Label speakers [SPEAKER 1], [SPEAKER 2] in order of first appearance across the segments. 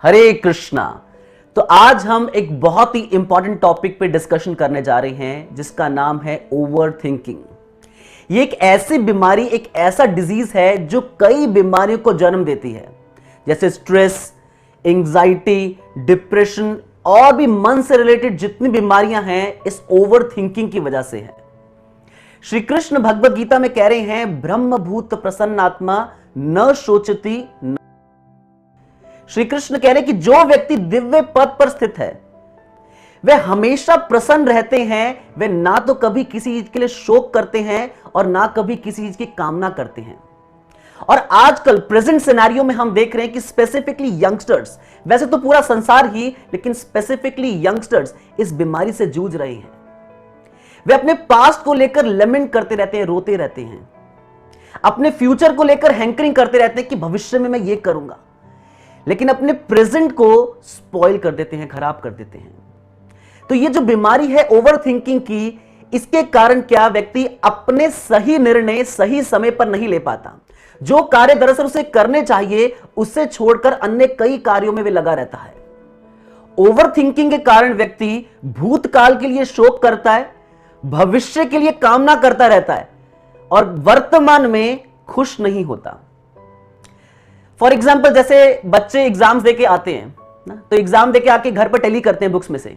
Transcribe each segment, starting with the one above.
[SPEAKER 1] हरे कृष्णा। तो आज हम एक बहुत ही इंपॉर्टेंट टॉपिक पे डिस्कशन करने जा रहे हैं जिसका नाम है ओवर थिंकिंग। ये एक ऐसी बीमारी, एक ऐसा डिजीज है जो कई बीमारियों को जन्म देती है, जैसे स्ट्रेस, एंजाइटी, डिप्रेशन और भी मन से रिलेटेड जितनी बीमारियां हैं इस ओवर थिंकिंग की वजह से है। श्री कृष्ण भगवद गीता में कह रहे हैं, ब्रह्मभूत प्रसन्नात्मा न शोचति। श्री कृष्ण कह रहे हैं कि जो व्यक्ति दिव्य पद पर स्थित है वे हमेशा प्रसन्न रहते हैं। वे ना तो कभी किसी चीज के लिए शोक करते हैं और ना कभी किसी चीज की कामना करते हैं। और आजकल प्रेजेंट सिनेरियो में हम देख रहे हैं कि स्पेसिफिकली यंगस्टर्स, वैसे तो पूरा संसार ही, लेकिन स्पेसिफिकली यंगस्टर्स इस बीमारी से जूझ रहे हैं। वे अपने पास्ट को लेकर लेमेंट करते रहते हैं, रोते रहते हैं। अपने फ्यूचर को लेकर हैंकरिंग करते रहते हैं कि भविष्य में मैं ये करूंगा, लेकिन अपने प्रेजेंट को स्पॉइल कर देते हैं, खराब कर देते हैं। तो ये जो बीमारी है ओवर थिंकिंग की, इसके कारण क्या, व्यक्ति अपने सही निर्णय सही समय पर नहीं ले पाता। जो कार्य दरअसल उसे करने चाहिए उससे छोड़कर अन्य कई कार्यों में वे लगा रहता है। ओवर थिंकिंग के कारण व्यक्ति भूतकाल के लिए शोक करता है, भविष्य के लिए कामना करता रहता है और वर्तमान में खुश नहीं होता। फॉर एग्जाम्पल, जैसे बच्चे एग्जाम्स देके आते हैं ना, तो एग्जाम देके आके घर पर टैली करते हैं बुक्स में से।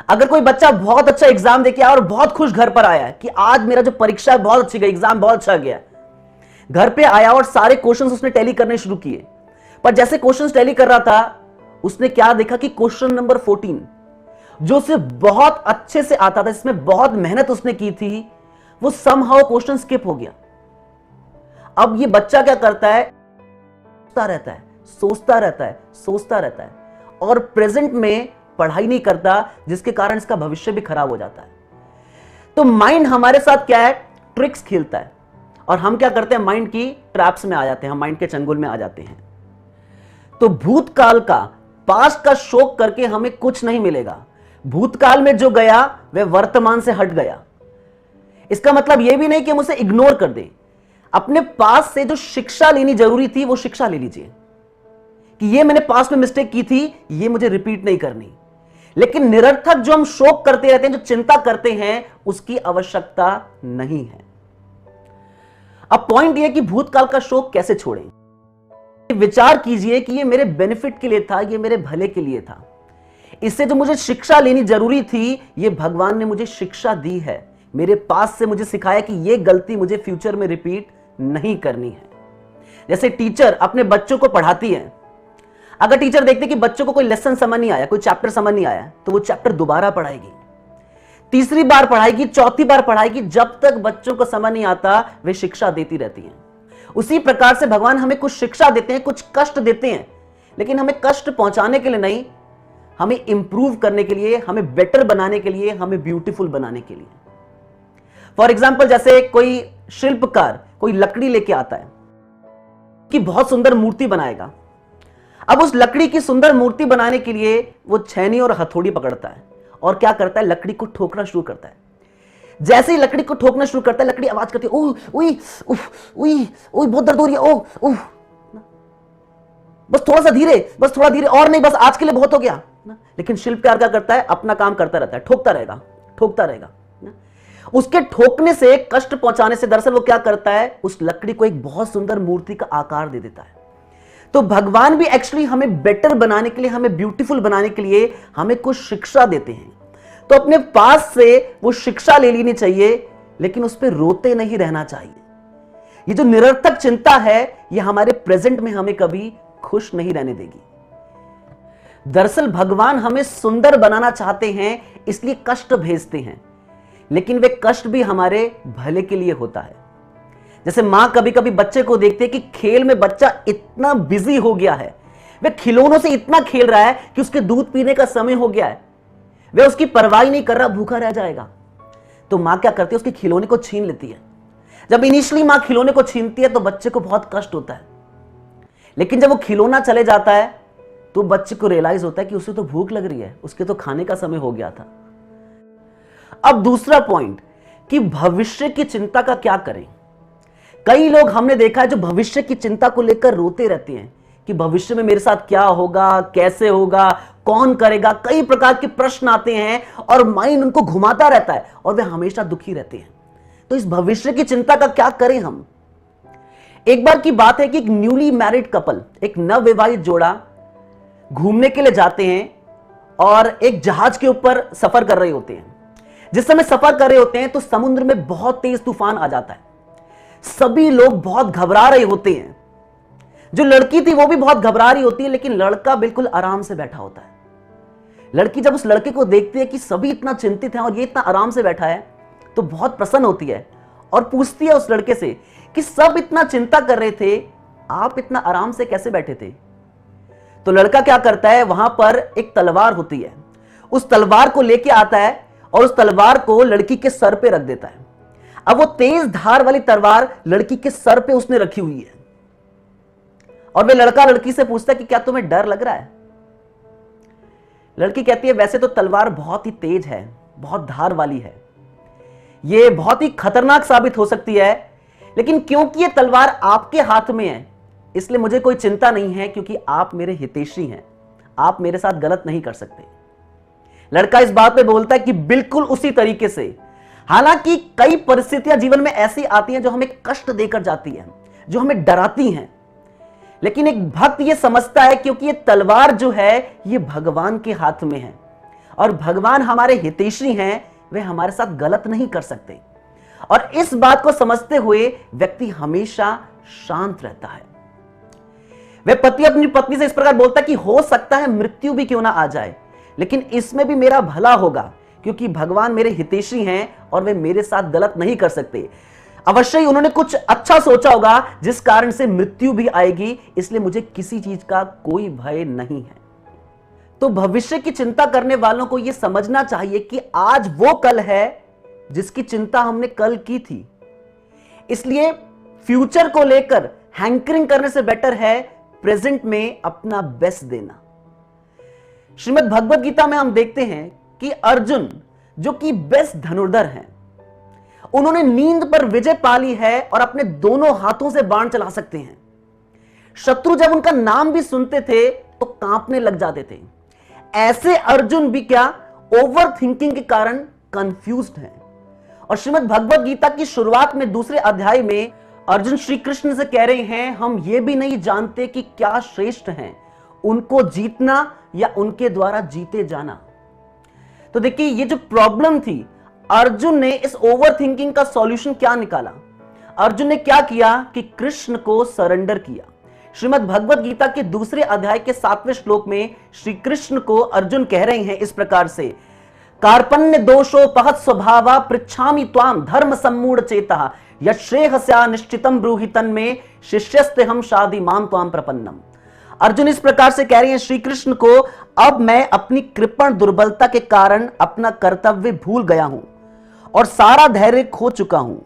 [SPEAKER 1] अगर कोई बच्चा बहुत अच्छा एग्जाम देके आया और बहुत खुश घर पर आया कि आज मेरा जो परीक्षा है बहुत अच्छी गई, एग्जाम बहुत अच्छा गया, घर पे आया और सारे क्वेश्चंस उसने टैली करने शुरू किए, पर जैसे क्वेश्चंस टैली कर रहा था उसने क्या देखा कि क्वेश्चन नंबर 14 जो उसे बहुत अच्छे से आता था, जिसमें बहुत मेहनत उसने की थी, वो समहाउ क्वेश्चन स्किप हो गया। अब ये बच्चा क्या करता है, रहता है, सोचता रहता है, सोचता रहता है और प्रेजेंट में पढ़ाई नहीं करता, जिसके कारण इसका भविष्य भी खराब हो जाता है। तो माइंड हमारे साथ क्या है, ट्रिक्स खेलता है और हम क्या करते हैं, माइंड की ट्रैप्स में आ जाते हैं, हम माइंड के चंगुल में आ जाते हैं। तो भूतकाल का, पास्ट का शोक करके हमें कुछ नहीं मिलेगा। भूतकाल में जो गया वह वर्तमान से हट गया। इसका मतलब यह भी नहीं कि हम उसे इग्नोर कर दें। अपने पास से जो शिक्षा लेनी जरूरी थी वो शिक्षा ले लीजिए कि ये मैंने पास्ट में मिस्टेक की थी, ये मुझे रिपीट नहीं करनी। लेकिन निरर्थक जो हम शोक करते रहते हैं, जो चिंता करते हैं, उसकी आवश्यकता नहीं है। अब पॉइंट ये कि भूतकाल का शोक कैसे छोड़ें। विचार कीजिए कि ये मेरे बेनिफिट के लिए था, ये मेरे भले के लिए था। इससे जो मुझे शिक्षा लेनी जरूरी थी, ये भगवान ने मुझे शिक्षा दी है। मेरे पास से मुझे सिखाया कि ये गलती मुझे फ्यूचर में रिपीट नहीं करनी है। जैसे टीचर अपने बच्चों को पढ़ाती है, अगर टीचर देखते कि बच्चों को कोई लेसन समझ नहीं आया, कोई चैप्टर समझ नहीं आया, तो वो चैप्टर दोबारा पढ़ाएगी, तीसरी बार पढ़ाएगी, चौथी बार पढ़ाएगी, जब तक बच्चों को समझ नहीं आता वे शिक्षा देती रहती हैं। उसी प्रकार से भगवान हमें कुछ शिक्षा देते हैं, कुछ कष्ट देते हैं, लेकिन हमें कष्ट पहुंचाने के लिए नहीं, हमें इंप्रूव करने के लिए, हमें बेटर बनाने के लिए, हमें ब्यूटीफुल बनाने के लिए। फॉर एग्जाम्पल, जैसे कोई शिल्पकार कोई लकड़ी लेके आता है कि बहुत सुंदर मूर्ति बनाएगा। अब उस लकड़ी की सुंदर मूर्ति बनाने के लिए वो छेनी और हथौड़ी पकड़ता है और क्या करता है, लकड़ी को ठोकना शुरू करता है। जैसे ही लकड़ी को ठोकना शुरू करता है, लकड़ी आवाज करती है, ओह उई उफ उई उई, बहुत दर्द हो रही है, ओह उफ, बस थोड़ा सा धीरे, बस थोड़ा धीरे, और नहीं, बस आज के लिए बहुत हो गया। लेकिन शिल्पकार क्या करता है, अपना काम करता रहता है, ठोकता रहेगा, ठोकता रहेगा। उसके ठोकने से, कष्ट पहुंचाने से दरअसल वो क्या करता है, उस लकड़ी को एक बहुत सुंदर मूर्ति का आकार दे देता है। तो भगवान भी एक्चुअली हमें बेटर बनाने के लिए, हमें ब्यूटीफुल बनाने के लिए हमें कुछ शिक्षा देते हैं। तो अपने पास से वो शिक्षा ले लेनी चाहिए, लेकिन उस पर रोते नहीं रहना चाहिए। ये जो निरर्थक चिंता है, ये हमारे प्रेजेंट में हमें कभी खुश नहीं रहने देगी। दरअसल भगवान हमें सुंदर बनाना चाहते हैं, इसलिए कष्ट भेजते हैं, लेकिन वे कष्ट भी हमारे भले के लिए होता है। जैसे मां कभी कभी बच्चे को देखते है कि खेल में बच्चा इतना बिजी हो गया है, वह खिलौनों से इतना खेल रहा है कि उसके दूध पीने का समय हो गया है, वह उसकी परवाह नहीं कर रहा, भूखा रह जाएगा। तो मां क्या करती है, उसके खिलौने को छीन लेती है। जब इनिशियली मां खिलौने को छीनती है तो बच्चे को बहुत कष्ट होता है, लेकिन जब वो खिलौना चले जाता है तो बच्चे को रियलाइज होता है कि उसे तो भूख लग रही है, उसके तो खाने का समय हो गया था। अब दूसरा पॉइंट कि भविष्य की चिंता का क्या करें। कई लोग हमने देखा है जो भविष्य की चिंता को लेकर रोते रहते हैं कि भविष्य में मेरे साथ क्या होगा, कैसे होगा, कौन करेगा, कई प्रकार के प्रश्न आते हैं और माइंड उनको घुमाता रहता है और वे हमेशा दुखी रहते हैं। तो इस भविष्य की चिंता का क्या करें हम? एक बार की बात है कि एक न्यूली मैरिड कपल, एक नवविवाहित जोड़ा घूमने के लिए जाते हैं और एक जहाज के ऊपर सफर कर रहे होते हैं। जिस समय सफर कर रहे होते हैं तो समुद्र में बहुत तेज तूफान आ जाता है। सभी लोग बहुत घबरा रहे होते हैं। जो लड़की थी वो भी बहुत घबरा रही होती है, लेकिन लड़का बिल्कुल आराम से बैठा होता है। लड़की जब उस लड़के को देखती है कि सभी इतना चिंतित हैं और ये इतना आराम से बैठा है, तो बहुत प्रसन्न होती है और पूछती है उस लड़के से कि सब इतना चिंता कर रहे थे, आप इतना आराम से कैसे बैठे थे? तो लड़का क्या करता है, वहां पर एक तलवार होती है, उस तलवार को लेके आता है और उस तलवार को लड़की के सर पे रख देता है। अब वो तेज धार वाली तलवार लड़की के सर पे उसने रखी हुई है और वे लड़का लड़की से पूछता है कि क्या तुम्हें डर लग रहा है? लड़की कहती है वैसे तो तलवार बहुत ही तेज है, बहुत धार वाली है, ये बहुत ही खतरनाक साबित हो सकती है, लेकिन क्योंकि ये तलवार आपके हाथ में है इसलिए मुझे कोई चिंता नहीं है, क्योंकि आप मेरे हितैषी हैं, आप मेरे साथ गलत नहीं कर सकते। लड़का इस बात पे बोलता है कि बिल्कुल उसी तरीके से। हालांकि कई परिस्थितियां जीवन में ऐसी आती हैं जो हमें कष्ट देकर जाती हैं, जो हमें डराती हैं, लेकिन एक भक्त ये समझता है क्योंकि ये तलवार जो है ये भगवान के हाथ में है और भगवान हमारे हितैषी हैं, वे हमारे साथ गलत नहीं कर सकते। और इस बात को समझते हुए व्यक्ति हमेशा शांत रहता है। वह पति अपनी पत्नी से इस प्रकार बोलता है कि हो सकता है मृत्यु भी क्यों ना आ जाए, लेकिन इसमें भी मेरा भला होगा, क्योंकि भगवान मेरे हितैषी हैं और वे मेरे साथ गलत नहीं कर सकते। अवश्य ही उन्होंने कुछ अच्छा सोचा होगा जिस कारण से मृत्यु भी आएगी, इसलिए मुझे किसी चीज का कोई भय नहीं है। तो भविष्य की चिंता करने वालों को यह समझना चाहिए कि आज वो कल है जिसकी चिंता हमने कल की थी। इसलिए फ्यूचर को लेकर हैंकरिंग करने से बेटर है प्रेजेंट में अपना बेस्ट देना। श्रीमद् भगवद गीता में हम देखते हैं कि अर्जुन जो कि बेस्ट धनुर्धर हैं, उन्होंने नींद पर विजय पा ली है और अपने दोनों हाथों से बाण चला सकते हैं। शत्रु जब उनका नाम भी सुनते थे तो कांपने लग जाते थे। ऐसे अर्जुन भी क्या ओवर थिंकिंग के कारण कंफ्यूज्ड हैं। और श्रीमद् भगवद गीता की शुरुआत में दूसरे अध्याय में अर्जुन श्री कृष्ण से कह रहे हैं, हम ये भी नहीं जानते कि क्या श्रेष्ठ हैं, उनको जीतना या उनके द्वारा जीते जाना। तो देखिए ये जो प्रॉब्लम थी, अर्जुन ने इस ओवर थिंकिंग का सॉल्यूशन क्या निकाला? अर्जुन ने क्या किया कि कृष्ण को सरेंडर किया। श्रीमद् भगवद गीता के दूसरे अध्याय के 7वें श्लोक में श्री कृष्ण को अर्जुन कह रहे हैं इस प्रकार से, कार्पण्य दोषोपहत स्वभावा पृच्छामि त्वाम धर्म सम्मूढ़ चेता यश्रेहस्या निश्चितम ब्रूहि तन्मे शिष्यस्ते हम शादि माम त्वाम प्रपन्नम। अर्जुन इस प्रकार से कह रहे हैं श्री कृष्ण को, अब मैं अपनी कृपण दुर्बलता के कारण अपना कर्तव्य भूल गया हूं और सारा धैर्य खो चुका हूं।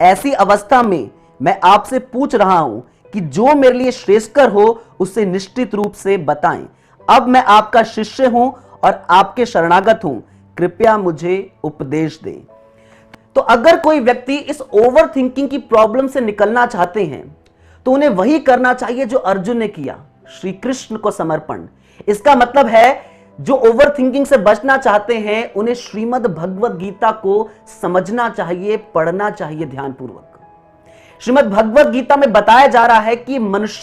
[SPEAKER 1] ऐसी अवस्था में मैं आपसे पूछ रहा हूं कि जो मेरे लिए श्रेष्ठकर हो उसे निश्चित रूप से बताएं। अब मैं आपका शिष्य हूं और आपके शरणागत हूं, कृपया मुझे उपदेश दें। तो अगर कोई व्यक्ति इस ओवर थिंकिंग की प्रॉब्लम से निकलना चाहते हैं तो उन्हें वही करना चाहिए जो अर्जुन ने किया, श्री कृष्ण को समर्पण। इसका मतलब है जो ओवर थिंकिंग से बचना चाहते हैं उन्हें श्रीमद् भगवद गीता को समझना चाहिए, पढ़ना चाहिए ध्यानपूर्वक। श्रीमद् भगवद गीता में बताया जा रहा है कि मनुष्य